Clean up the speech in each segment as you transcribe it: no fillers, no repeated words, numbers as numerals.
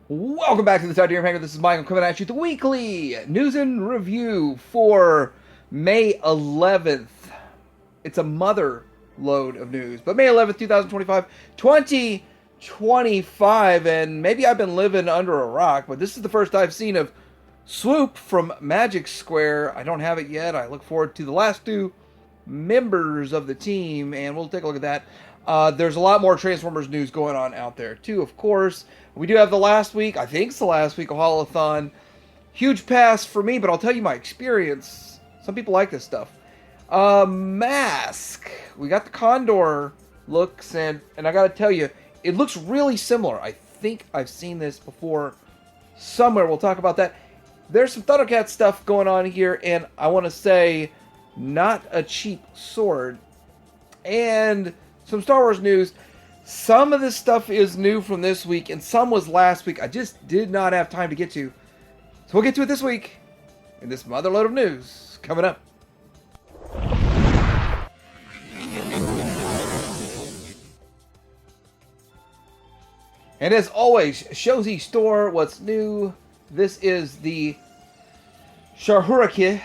Welcome back to the Side Hanger. This is Michael coming at you with the weekly news and review for May 11th. It's a mother load of news, but May 11th, 2025, and maybe I've been living under a rock, but this is the first I've seen of Swoop from Magic Square. I don't have it yet. I look forward to the last two members of the team, and we'll take a look at that. There's a lot more Transformers news going on out there, too, of course. We do have the last week, I think it's the last week of Holothon. Huge pass for me, but I'll tell you my experience. Some people like this stuff. Mask. We got the Condor looks, and I gotta tell you, it looks really similar. I think I've seen this before somewhere. We'll talk about that. There's some Thundercats stuff going on here, and I want to say, not a cheap sword. And some Star Wars news. Some of this stuff is new from this week, and some was last week. I just did not have time to get to. So we'll get to it this week in this motherload of news coming up. And as always, Shozi Store, what's new? This is the Shahuriku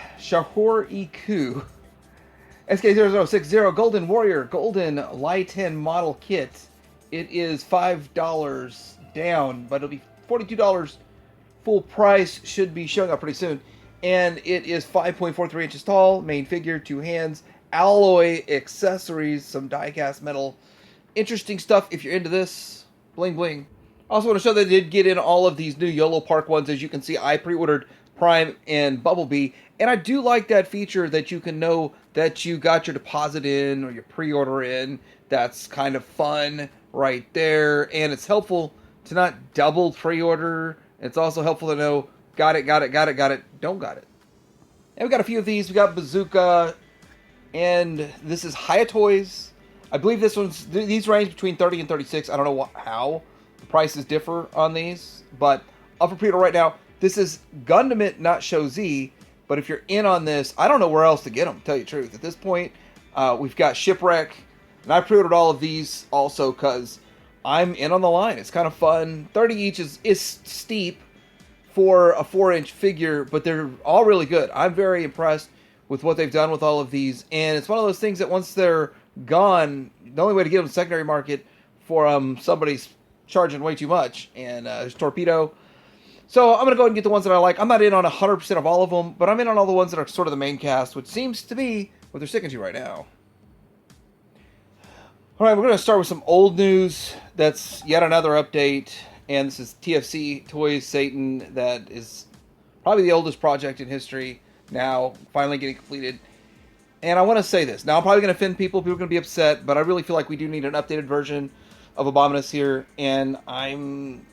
SK0060 Golden Warrior Golden Lighten Model Kit. It is $5 down, but it'll be $42 full price. Should be showing up pretty soon. And it is 5.43 inches tall, main figure, 2 hands, alloy accessories, some die-cast metal. Interesting stuff if you're into this. Bling bling. Also want to show that they did get in all of these new YOLO Park ones. As you can see, I pre-ordered Prime and Bumblebee. And I do like that feature that you can know that you got your deposit in or your pre-order in. That's kind of fun right there. And it's helpful to not double pre-order. It's also helpful to know, got it, don't got it. And we got a few of these. We got Bazooka. And this is Hiya Toys. I believe these range between 30 and 36. I don't know how the prices differ on these. But up for pre-order right now. This is Gundam It, not Shozi. But if you're in on this, I don't know where else to get them, to tell you the truth. At this point, we've got Shipwreck. And I pre-ordered all of these also because I'm in on the line. It's kind of fun. 30 each is steep for a 4-inch figure, but they're all really good. I'm very impressed with what they've done with all of these. And it's one of those things that once they're gone, the only way to get them secondary market for somebody's charging way too much. And there's Torpedo. So I'm going to go ahead and get the ones that I like. I'm not in on 100% of all of them, but I'm in on all the ones that are sort of the main cast, which seems to be what they're sticking to right now. Alright, we're going to start with some old news. That's yet another update. And this is TFC Toys Satan. That is probably the oldest project in history now, finally getting completed. And I want to say this. Now, I'm probably going to offend people. People are going to be upset. But I really feel like we do need an updated version of Abominus here. And I'm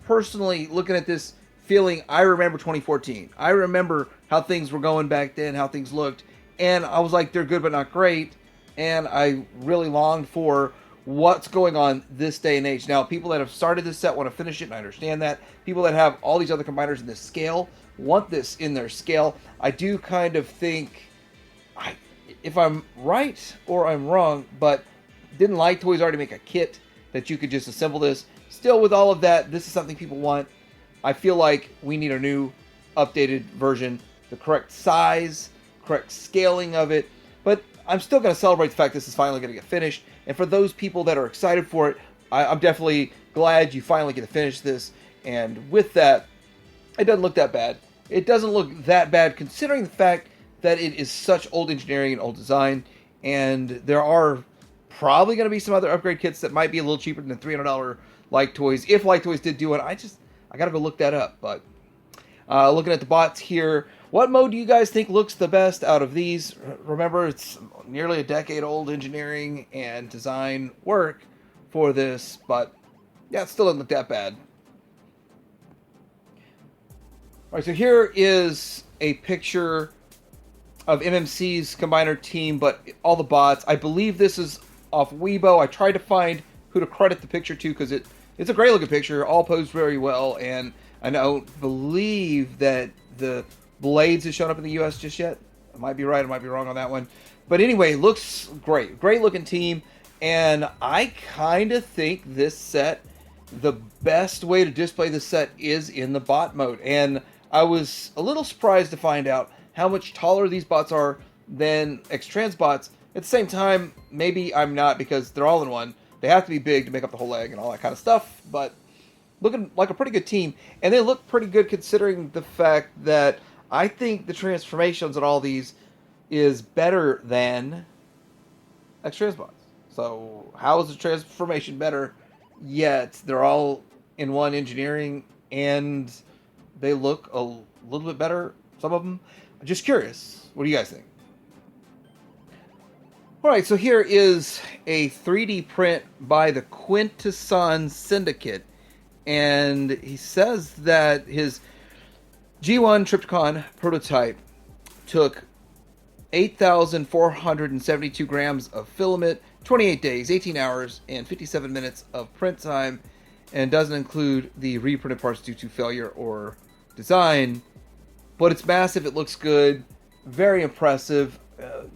personally looking at this feeling, I remember 2014. I remember how things were going back then, how things looked. And I was like, they're good but not great. And I really longed for what's going on this day and age. Now, people that have started this set want to finish it, and I understand that. People that have all these other combiners in this scale want this in their scale. I do kind of think, if I'm right or I'm wrong, but didn't Light Toys already make a kit that you could just assemble this? Still, with all of that, this is something people want. I feel like we need a new, updated version. The correct size, correct scaling of it. But I'm still going to celebrate the fact this is finally going to get finished. And for those people that are excited for it, I'm definitely glad you finally get to finish this. And with that, it doesn't look that bad. It doesn't look that bad considering the fact that it is such old engineering and old design. And there are probably going to be some other upgrade kits that might be a little cheaper than $300 Like Toys. If Like Toys did do it, I got to go look that up. But looking at the bots here, what mode do you guys think looks the best out of these? Remember, it's nearly a decade old engineering and design work for this, but yeah, it still doesn't look that bad. Alright, so here is a picture of MMC's combiner team, but all the bots. I believe this is off Weibo. I tried to find who to credit the picture to because it's a great looking picture, all posed very well, and I don't believe that the Blades has shown up in the US just yet. I might be right, I might be wrong on that one. But anyway, looks great. Great looking team. And I kind of think this set the best way to display the set is in the bot mode. And I was a little surprised to find out how much taller these bots are than X-Trans bots. At the same time, maybe I'm not, because they're all in one. They have to be big to make up the whole leg and all that kind of stuff, but looking like a pretty good team. And they look pretty good considering the fact that I think the transformations on all these is better than X-Trans bots. So how is the transformation better? Yet they're all in one engineering and they look a little bit better, some of them. I'm just curious. What do you guys think? Alright, so here is a 3D print by the Quintesson Syndicate. And he says that his G1 Trypticon prototype took 8,472 grams of filament, 28 days, 18 hours, and 57 minutes of print time, and doesn't include the reprinted parts due to failure or design. But it's massive, it looks good, very impressive,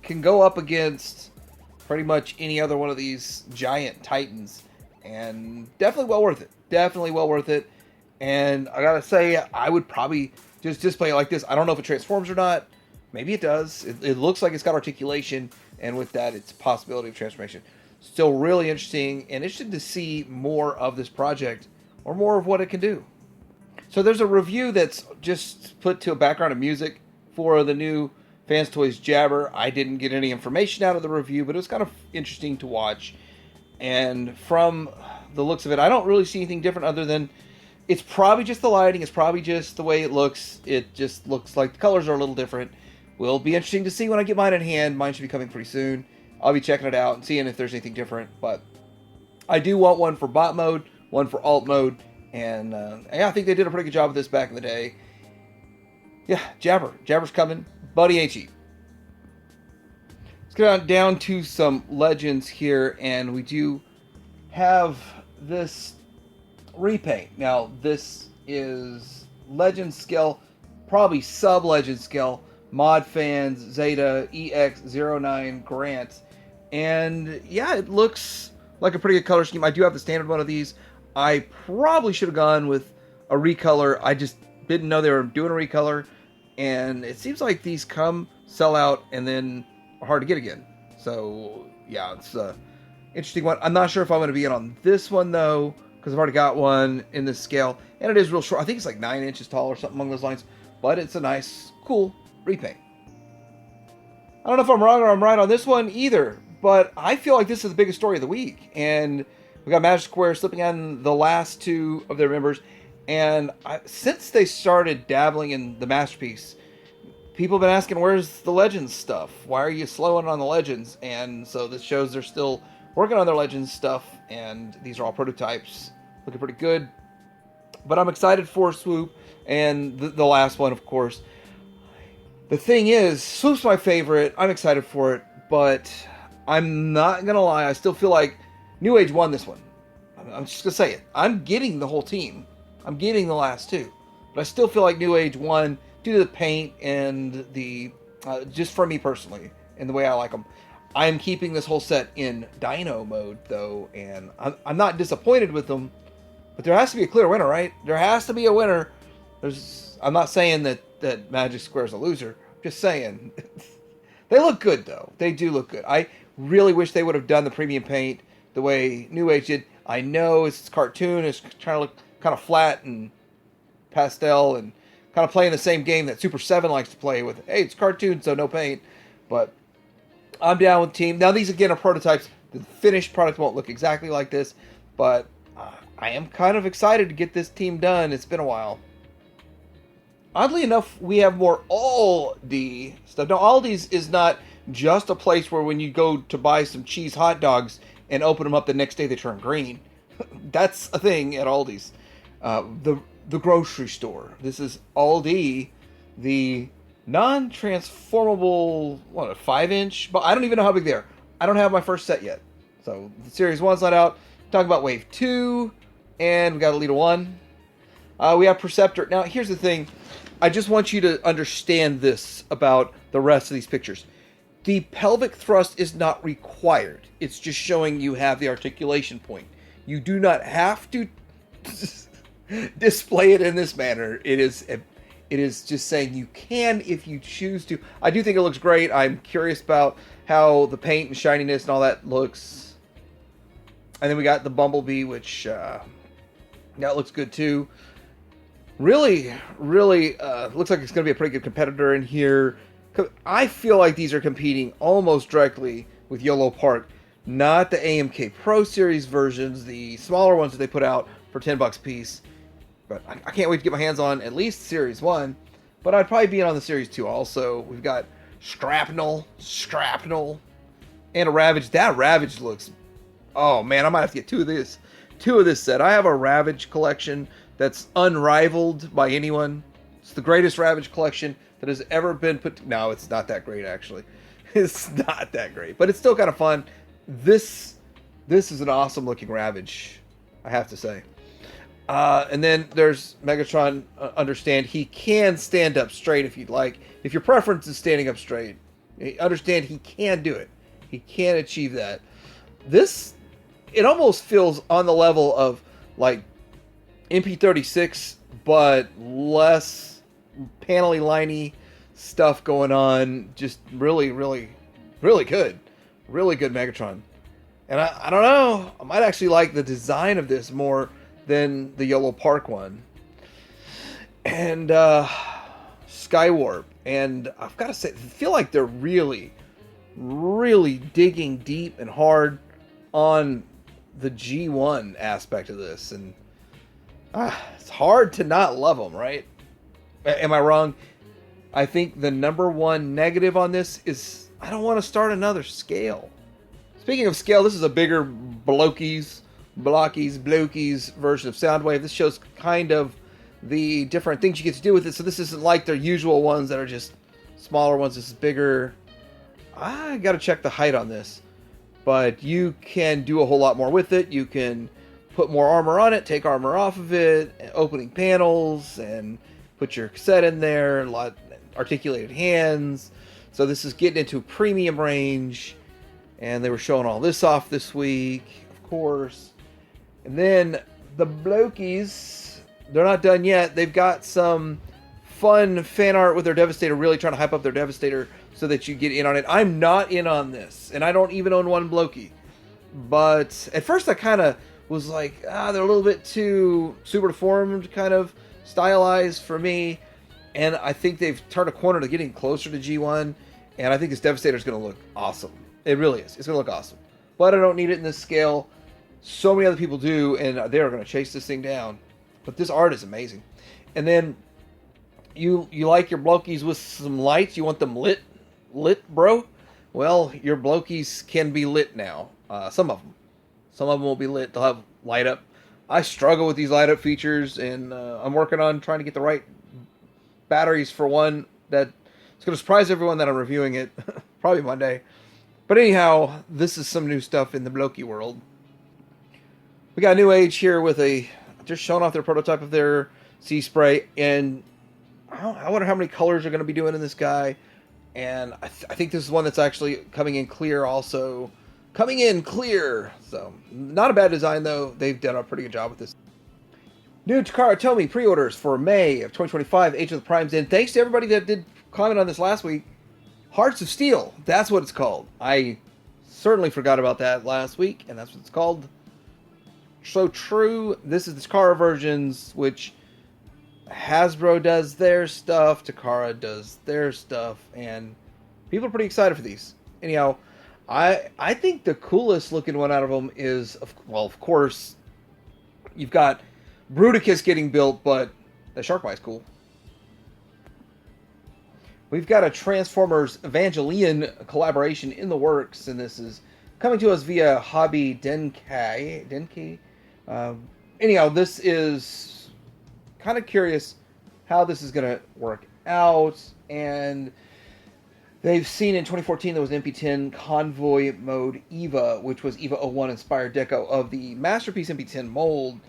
can go up against pretty much any other one of these giant titans, and definitely well worth it. Definitely well worth it. And I gotta say, I would probably just display it like this. I don't know if it transforms or not. Maybe it does. It looks like it's got articulation, and with that, it's a possibility of transformation. Still really interesting, and interested to see more of this project, or more of what it can do. So there's a review that's just put to a background of music for the new Fans Toys Jabber. I didn't get any information out of the review, but it was kind of interesting to watch. And from the looks of it, I don't really see anything different other than it's probably just the lighting. It's probably just the way it looks. It just looks like the colors are a little different. Will be interesting to see when I get mine in hand. Mine should be coming pretty soon. I'll be checking it out and seeing if there's anything different. But I do want one for bot mode, one for alt mode. And yeah, I think they did a pretty good job with this back in the day. Yeah, Jabber. Jabber's coming. Buddy ain't cheap. Let's get on down to some legends here. And we do have this repaint. Now, this is legend scale, probably sub-legend scale. Mod Fans, Zeta, EX09 Grant. And yeah, it looks like a pretty good color scheme. I do have the standard one of these. I probably should have gone with a recolor. I just didn't know they were doing a recolor. And it seems like these come, sell out, and then are hard to get again. So yeah, it's an interesting one. I'm not sure if I'm going to be in on this one though, because I've already got one in this scale. And it is real short. I think it's like 9 inches tall or something along those lines. But it's a nice, cool repaint. I don't know if I'm wrong or I'm right on this one either, but I feel like this is the biggest story of the week. And we got Magic Square slipping on the last two of their members. And since they started dabbling in the Masterpiece, people have been asking, where's the Legends stuff? Why are you slowing on the Legends? And so this shows they're still working on their Legends stuff. And these are all prototypes. Looking pretty good. But I'm excited for Swoop. And the last one, of course. The thing is, Swoop's my favorite. I'm excited for it. But I'm not going to lie. I still feel like New Age won this one. I'm just going to say it. I'm getting the whole team. I'm getting the last two. But I still feel like New Age won due to the paint and the... just for me personally, and the way I like them. I'm keeping this whole set in Dino mode, though. And I'm not disappointed with them. But there has to be a clear winner, right? There has to be a winner. I'm not saying that Magic Square's a loser. I'm just saying. They look good, though. They do look good. I really wish they would have done the premium paint the way New Age did. I know it's cartoon. It's trying to look kind of flat and pastel and kind of playing the same game that Super 7 likes to play with. Hey, it's cartoon, so no paint. But I'm down with the team. Now, these, again, are prototypes. The finished product won't look exactly like this. But I am kind of excited to get this team done. It's been a while. Oddly enough, we have more Aldi stuff. Now, Aldi's is not just a place where when you go to buy some cheese hot dogs and open them up the next day they turn green. That's a thing at Aldi's. The grocery store. This is Aldi, the non-transformable, what, a 5-inch? But I don't even know how big they are. I don't have my first set yet. So, the Series 1's not out. Talk about Wave 2, and we got Elite 1. We have Perceptor. Now, here's the thing. I just want you to understand this about the rest of these pictures. The pelvic thrust is not required. It's just showing you have the articulation point. You do not have to display it in this manner. It is just saying you can if you choose to. I do think it looks great. I'm curious about how the paint and shininess and all that looks. And then we got the Bumblebee, which that looks good too. Really looks like it's going to be a pretty good competitor in here. I feel like these are competing almost directly with YOLO Park, not the AMK Pro Series versions, the smaller ones that they put out for $10 a piece. But I can't wait to get my hands on at least Series 1. But I'd probably be in on the Series 2 also. We've got Shrapnel, and a Ravage. That Ravage looks... Oh, man, I might have to get two of this set. I have a Ravage collection that's unrivaled by anyone. It's the greatest Ravage collection that has ever been put... No, it's not that great, actually. It's not that great. But it's still kind of fun. This is an awesome-looking Ravage, I have to say. And then there's Megatron. Understand he can stand up straight if you'd like. If your preference is standing up straight, understand he can do it. He can achieve that. It almost feels on the level of like MP36, but less panely liney stuff going on. Just really good. Really good Megatron. And I don't know, I might actually like the design of this more than the YOLO Park one. And Skywarp. And I've got to say, I feel like they're really digging deep and hard on the G1 aspect of this. And it's hard to not love them, right? Am I wrong? I think the number one negative on this is I don't want to start another scale. Speaking of scale, this is a bigger Blokies version of Soundwave. This shows kind of the different things you get to do with it. So this isn't like their usual ones that are just smaller ones. This is bigger. I got to check the height on this. But you can do a whole lot more with it. You can put more armor on it, take armor off of it, opening panels, and put your cassette in there, a lot articulated hands. So this is getting into premium range. And they were showing all this off this week, of course. And then the Blokies, they're not done yet. They've got some fun fan art with their Devastator, really trying to hype up their Devastator so that you get in on it. I'm not in on this, and I don't even own one Blokie. But at first I kind of was like, they're a little bit too super deformed, kind of stylized for me. And I think they've turned a corner to getting closer to G1. And I think this Devastator is going to look awesome. It really is. It's going to look awesome. But I don't need it in this scale. So many other people do, and they're going to chase this thing down. But this art is amazing. And then you like your Blokies with some lights. You want them lit, bro? Well, your Blokies can be lit now. Some of them. Some of them will be lit. They'll have light up. I struggle with these light up features, and I'm working on trying to get the right batteries for one that it's going to surprise everyone that I'm reviewing it. Probably Monday. But anyhow, this is some new stuff in the Blokie world. We got a New Age here with just showing off their prototype of their Sea Spray. And I wonder how many colors they're going to be doing in this guy. And I think this is one that's actually coming in clear also. Coming in clear! So, not a bad design though. They've done a pretty good job with this. New Takara Tomy pre-orders for May of 2025. Age of the Prime's in. Thanks to everybody that did comment on this last week. Hearts of Steel. That's what it's called. I certainly forgot about that last week, and that's what it's called. So true. This is the Takara versions, which Hasbro does their stuff, Takara does their stuff, and people are pretty excited for these. Anyhow, I think the coolest looking one out of them is, well, of course, you've got Bruticus getting built, but the Sharkbite's cool. We've got a Transformers Evangolion collaboration in the works, and this is coming to us via Hobby Denki. Anyhow, this is kind of curious how this is going to work out, and they've seen in 2014 there was an MP10 Convoy Mode EVA, which was EVA 01 inspired deco of the Masterpiece MP10 mold.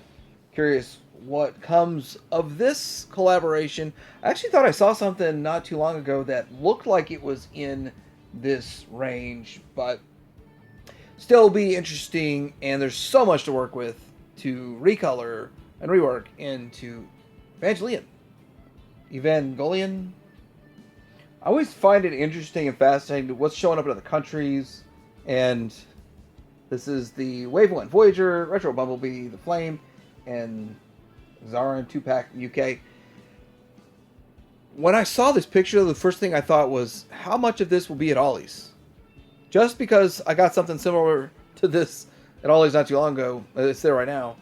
Curious what comes of this collaboration. I actually thought I saw something not too long ago that looked like it was in this range, but still be interesting, and there's so much to work with to recolor and rework into Evangolion. I always find it interesting and fascinating what's showing up in other countries, and this is the Wave 1 Voyager, Retro Bumblebee, the Flame, and Zara and 2-pack UK. When I saw this picture, the first thing I thought was, how much of this will be at Ollie's? Just because I got something similar to this at Ollie's not too long ago, it's there right now,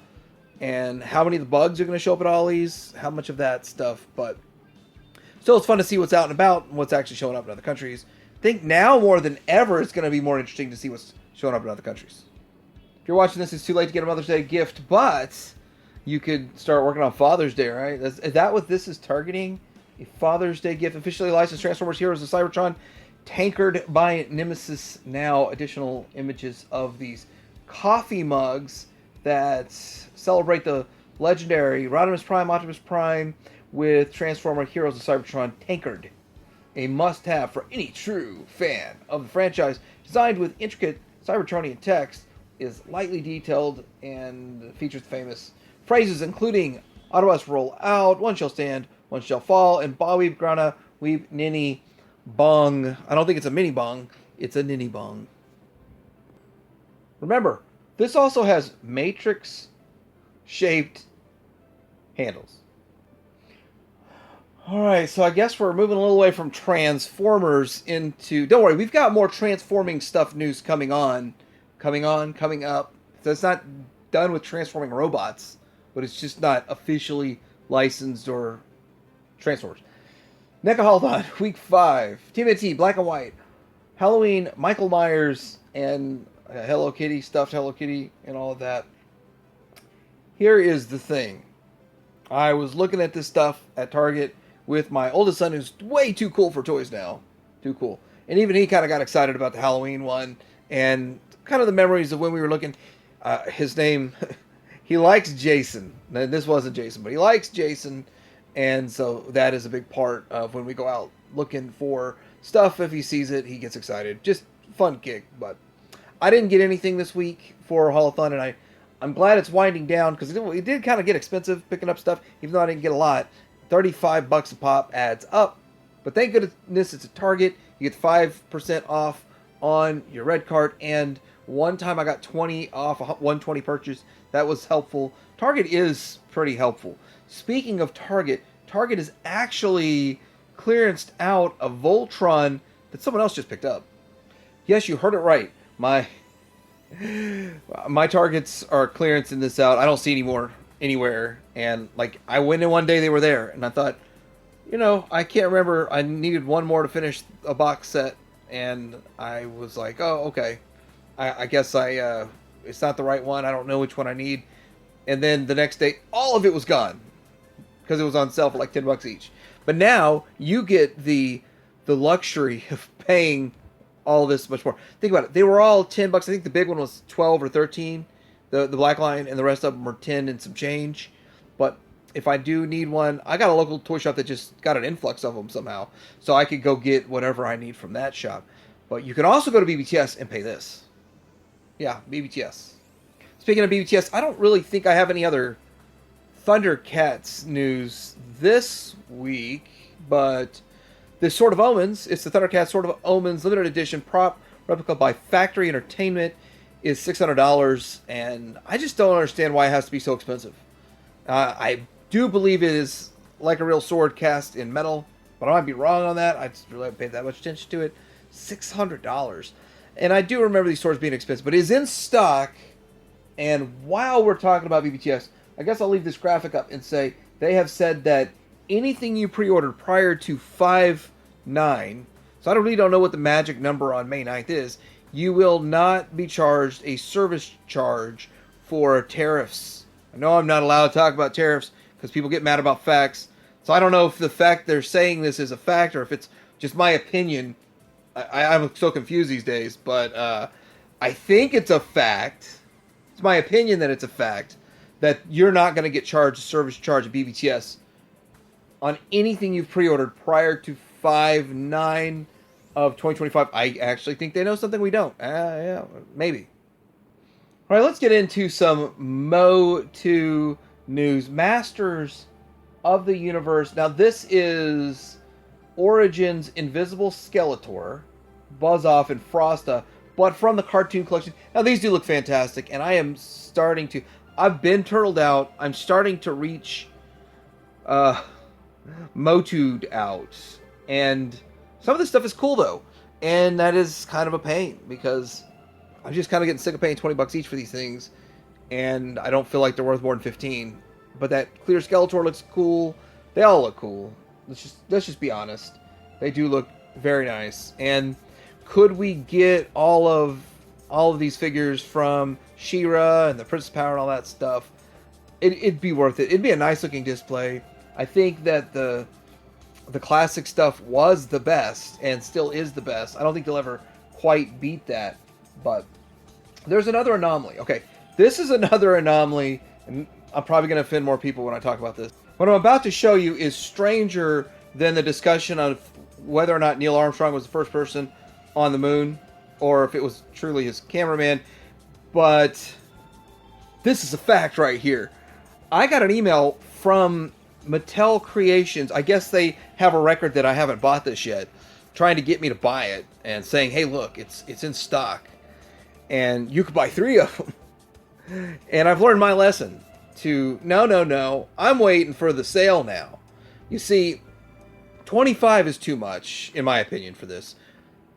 and how many of the bugs are going to show up at Ollie's, how much of that stuff, but still it's fun to see what's out and about and what's actually showing up in other countries. I think now more than ever it's going to be more interesting to see what's showing up in other countries. If you're watching this, it's too late to get a Mother's Day gift, but you could start working on Father's Day, right? Is that what this is targeting? A Father's Day gift. Officially licensed Transformers Heroes of Cybertron, tankered by Nemesis now. Additional images of these coffee mugs that celebrate the legendary Rodimus Prime, Optimus Prime with Transformer Heroes of Cybertron tankered. A must-have for any true fan of the franchise. Designed with intricate Cybertronian text, is lightly detailed and features the famous phrases including Autobus roll out, one shall stand, one shall fall, and Ba Weeb Grana Weeb Ninny Bong. I don't think it's a mini bong, it's a ninny bong. Remember, this also has matrix-shaped handles. Alright, so I guess we're moving a little away from Transformers into... Don't worry, we've got more transforming stuff news coming up. So it's not done with transforming robots, but it's just not officially licensed or Transformers. Necahalthon, Week 5. TMNT, Black and White. Halloween, Michael Myers, and Hello Kitty, stuffed Hello Kitty, and all of that. Here is the thing. I was looking at this stuff at Target with my oldest son, who's way too cool for toys now. Too cool. And even he kind of got excited about the Halloween one, and kind of the memories of when we were looking. His name, he likes Jason. Now, this wasn't Jason, but he likes Jason, and so that is a big part of when we go out looking for stuff. If he sees it, he gets excited. Just fun kick. But I didn't get anything this week for Holothon, and I'm glad it's winding down, because it did kind of get expensive picking up stuff, even though I didn't get a lot. $35 a pop adds up. But thank goodness it's a Target. You get 5% off on your red card, and one time I got 20 off a 120 purchase. That was helpful. Target is pretty helpful. Speaking of Target, Target is actually clearanced out a Voltron that someone else just picked up. Yes, you heard it right. My Targets are clearancing this out. I don't see any more anywhere. And like, I went in one day, they were there, and I thought, I can't remember. I needed one more to finish a box set, and I was like, oh, okay. I guess it's not the right one. I don't know which one I need. And then the next day, all of it was gone because it was on sale for like $10 each. But now you get the luxury of paying all this much more. Think about it. They were all $10. I think the big one was 12 or 13, the black line, and the rest of them were 10 and some change. But if I do need one, I got a local toy shop that just got an influx of them somehow, so I could go get whatever I need from that shop. But you can also go to BBTS and pay this. Yeah, BBTS. Speaking of BBTS, I don't really think I have any other Thundercats news this week, but the Sword of Omens, it's the Thundercats Sword of Omens limited edition prop replica by Factory Entertainment, is $600, and I just don't understand why it has to be so expensive. I do believe it is like a real sword cast in metal, but I might be wrong on that. I just really haven't paid that much attention to it. $600. And I do remember these swords being expensive, but it is in stock. And while we're talking about BBTS, I guess I'll leave this graphic up and say they have said that anything you pre-ordered prior to 5/9, so I really don't know what the magic number on May 9th is, you will not be charged a service charge for tariffs. I know I'm not allowed to talk about tariffs because people get mad about facts. So I don't know if the fact they're saying this is a fact or if it's just my opinion. I'm so confused these days, but I think it's a fact. It's my opinion that it's a fact that you're not going to get charged a service charge at BBTS on anything you've pre-ordered prior to 5/9 of 2025. I actually think they know something we don't. Yeah, maybe. All right, let's get into some Motu news. Masters of the Universe. Now, this is Origin's Invisible Skeletor, Buzz-Off, and Frosta, but from the cartoon collection. Now, these do look fantastic, and I am starting to... I've been turtled out. I'm starting to reach Motu'd out. And some of this stuff is cool, though. And that is kind of a pain, because I'm just kind of getting sick of paying $20 each for these things. And I don't feel like they're worth more than 15. But that clear Skeletor looks cool. They all look cool. Let's just be honest. They do look very nice. And could we get all of these figures from She-Ra and the Princess Power and all that stuff? It'd be worth it. It'd be a nice looking display. I think that the classic stuff was the best and still is the best. I don't think they'll ever quite beat that. But there's another anomaly. Okay, this is another anomaly, and I'm probably going to offend more people when I talk about this. What I'm about to show you is stranger than the discussion of whether or not Neil Armstrong was the first person on the moon, or if it was truly his cameraman. But this is a fact right here. I got an email from Mattel Creations. I guess they have a record that I haven't bought this yet, trying to get me to buy it and saying, hey, look, it's in stock and you could buy 3 of them. And I've learned my lesson to no, I'm waiting for the sale now. You see, 25 is too much in my opinion for this.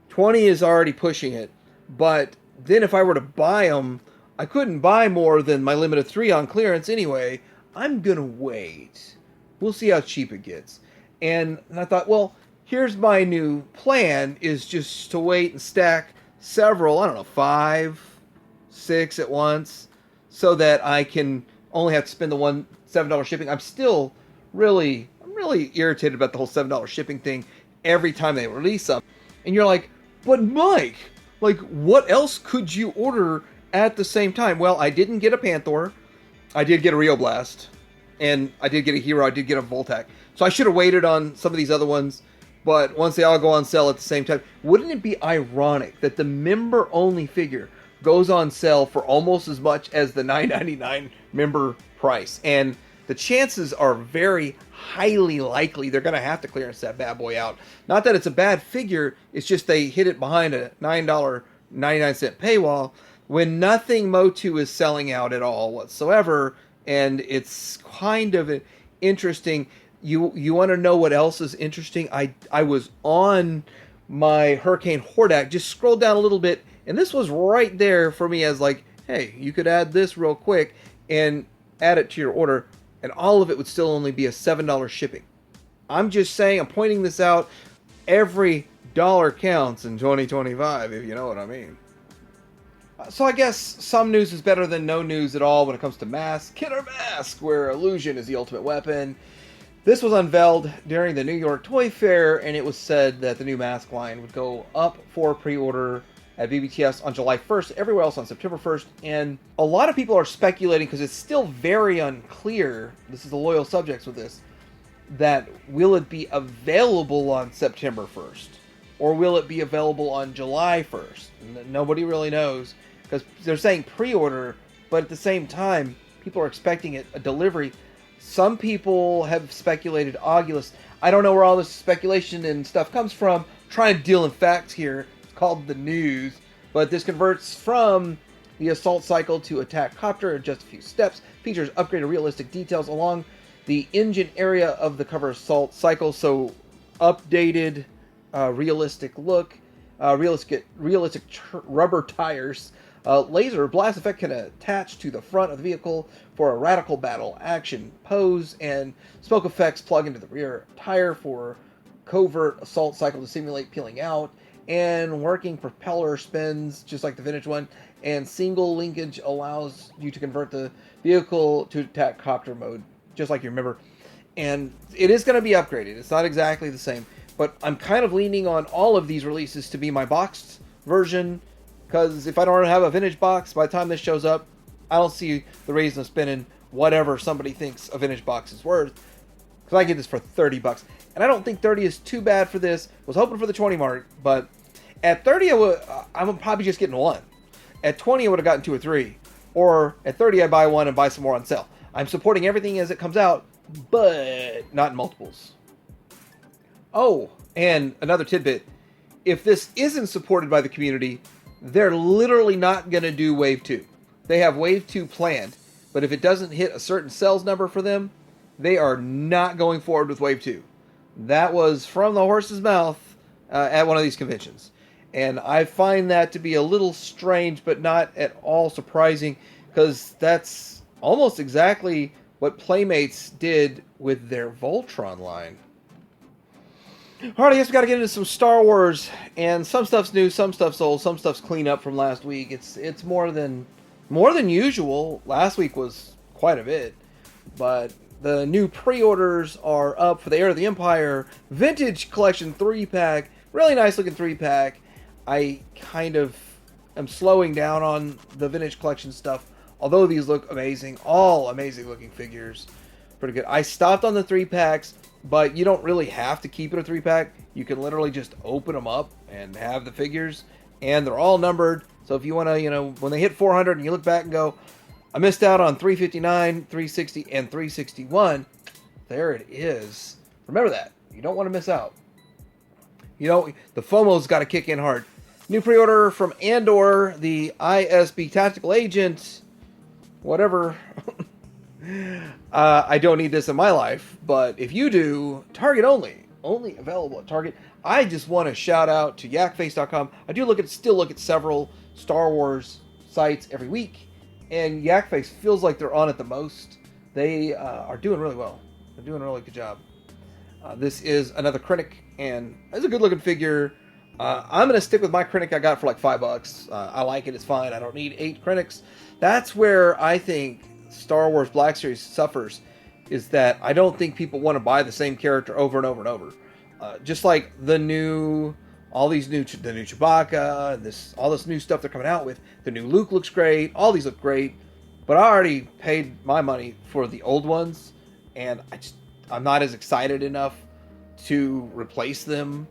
20 is already pushing it, but then if I were to buy them, I couldn't buy more than my limit of 3 on clearance anyway. I'm gonna wait. We'll see how cheap it gets. And I thought, well, here's my new plan, is just to wait and stack several, I don't know, 5, 6 at once, so that I can only have to spend the $7 shipping. I'm really irritated about the whole $7 shipping thing every time they release something. And you're like, but Mike, like, what else could you order at the same time? Well, I didn't get a Panther. I did get a Rio Blast. And I did get a Hero. I did get a Voltac. So I should have waited on some of these other ones. But once they all go on sale at the same time, wouldn't it be ironic that the member-only figure goes on sale for almost as much as the $9.99 member price? And the chances are very highly likely they're going to have to clearance that bad boy out. Not that it's a bad figure, it's just they hid it behind a $9.99 paywall when nothing Motu is selling out at all whatsoever. And it's kind of interesting. You want to know what else is interesting? I was on my Hurricane Hordak, just scrolled down a little bit, and this was right there for me as like, hey, you could add this real quick and add it to your order, and all of it would still only be a $7 shipping. I'm just saying, I'm pointing this out. Every dollar counts in 2025, if you know what I mean. So I guess some news is better than no news at all when it comes to Mask. Killer Mask, where illusion is the ultimate weapon. This was unveiled during the New York Toy Fair, and it was said that the new Mask line would go up for pre-order at BBTS on July 1st, everywhere else on September 1st. And a lot of people are speculating, because it's still very unclear, this is the loyal subjects with this, that will it be available on September 1st? Or will it be available on July 1st? Nobody really knows, because they're saying pre-order, but at the same time, people are expecting a delivery. Some people have speculated August. I don't know where all this speculation and stuff comes from. I'm trying to deal in facts here. It's called the news. But this converts from the assault cycle to attack copter in just a few steps. Features upgraded realistic details along the engine area of the cover assault cycle. So updated realistic look. Realistic rubber tires. Laser blast effect can attach to the front of the vehicle for a radical battle action pose, and smoke effects plug into the rear tire for covert assault cycle to simulate peeling out, and working propeller spins just like the vintage one, and single linkage allows you to convert the vehicle to attack copter mode, just like you remember. And it is going to be upgraded. It's not exactly the same, but I'm kind of leaning on all of these releases to be my boxed version, because if I don't have a vintage box, by the time this shows up, I don't see the reason of spending whatever somebody thinks a vintage box is worth, because I get this for $30. And I don't think 30 is too bad for this. Was hoping for the 20 mark, but at 30, I'm probably just getting one. At 20, I would have gotten 2 or 3. Or at 30, I buy one and buy some more on sale. I'm supporting everything as it comes out, but not in multiples. Oh, and another tidbit. If this isn't supported by the community, they're literally not going to do Wave 2. They have Wave 2 planned, but if it doesn't hit a certain sales number for them, they are not going forward with Wave 2. That was from the horse's mouth at one of these conventions. And I find that to be a little strange, but not at all surprising, because that's almost exactly what Playmates did with their Voltron line. Alright, I guess we got to get into some Star Wars, and some stuff's new, some stuff's old, some stuff's clean up from last week. It's more than usual. Last week was quite a bit, but the new pre-orders are up for the Heir of the Empire Vintage Collection 3-pack. Really nice looking 3-pack. I kind of am slowing down on the Vintage Collection stuff, although these look amazing. All amazing looking figures. Pretty good. I stopped on the 3-packs, but you don't really have to keep it a 3-pack. You can literally just open them up and have the figures, and they're all numbered. So if you want to, when they hit 400 and you look back and go, I missed out on 359, 360, and 361, there it is. Remember that. You don't want to miss out. The FOMO's got to kick in hard. New pre-order from Andor, the ISB Tactical Agent, whatever. I don't need this in my life, but if you do, Target only available at Target. I just want to shout out to yakface.com. I do still look at several Star Wars sites every week, and Yakface feels like they're on it the most. They are doing really well. They're doing a really good job. This is another Krennic, and it's a good looking figure. I'm going to stick with my Krennic I got for like $5. I like it. It's fine. I don't need 8 Krennics. That's where I think Star Wars Black Series suffers, is that I don't think people want to buy the same character over and over and over. Just like the new Chewbacca, all this new stuff they're coming out with. The new Luke looks great. All these look great, but I already paid my money for the old ones, and I'm not as excited enough to replace them,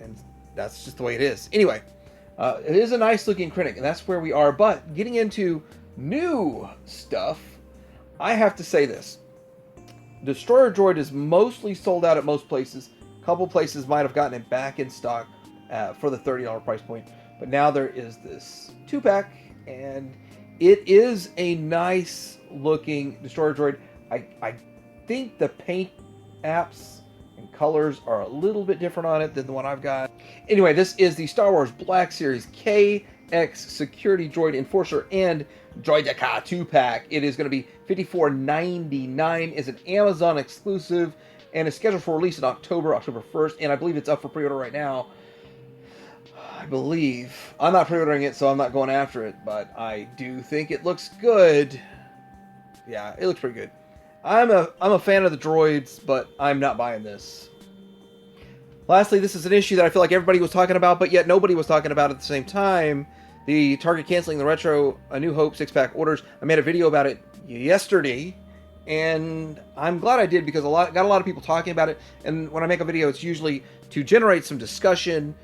and that's just the way it is. Anyway, it is a nice looking Krennic, and that's where we are. But getting into new stuff, I have to say this. Destroyer Droid is mostly sold out at most places. A couple places might have gotten it back in stock for the $30 price point. But now there is this 2-pack, and it is a nice looking Destroyer Droid. I think the paint apps and colors are a little bit different on it than the one I've got. Anyway, this is the Star Wars Black Series KX Security Droid Enforcer and Droideka 2-pack. It is going to be $54.99. It's an Amazon exclusive and is scheduled for release in October 1st, and I believe it's up for pre-order right now. I believe. I'm not pre-ordering it, so I'm not going after it, but I do think it looks good. Yeah, it looks pretty good. I'm a fan of the droids, but I'm not buying this. Lastly, this is an issue that I feel like everybody was talking about, but yet nobody was talking about at the same time. The Target canceling the Retro A New Hope 6-pack orders. I made a video about it yesterday, and I'm glad I did, because got a lot of people talking about it. And when I make a video, it's usually to generate some discussion,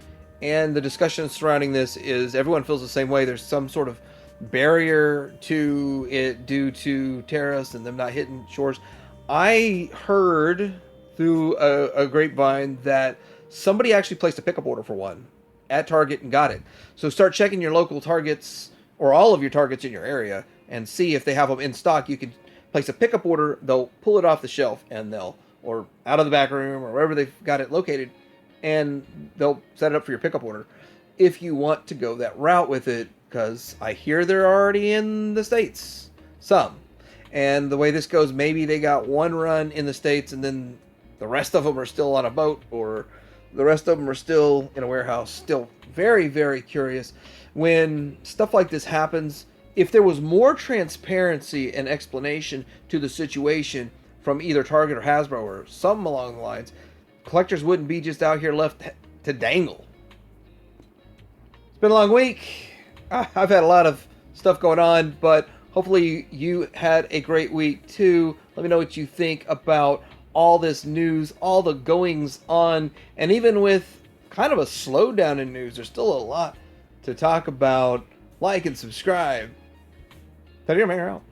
and the discussion surrounding this is everyone feels the same way. There's some sort of barrier to it due to tariffs and them not hitting shores. I heard through a grapevine that somebody actually placed a pickup order for one at Target and got it. So start checking your local Targets, or all of your Targets in your area, and see if they have them in stock. You can place a pickup order, they'll pull it off the shelf, and or out of the back room, or wherever they've got it located, and they'll set it up for your pickup order if you want to go that route with it, because I hear they're already in the States. Some. And the way this goes, maybe they got one run in the States, and then the rest of them are still on a boat, or the rest of them are still in a warehouse. Still very, very curious. When stuff like this happens, if there was more transparency and explanation to the situation from either Target or Hasbro or something along the lines, collectors wouldn't be just out here left to dangle. It's been a long week. I've had a lot of stuff going on, but hopefully you had a great week too. Let me know what you think about all this news, all the goings on, and even with kind of a slowdown in news, there's still a lot to talk about. Like and subscribe. Teddy, I'm out.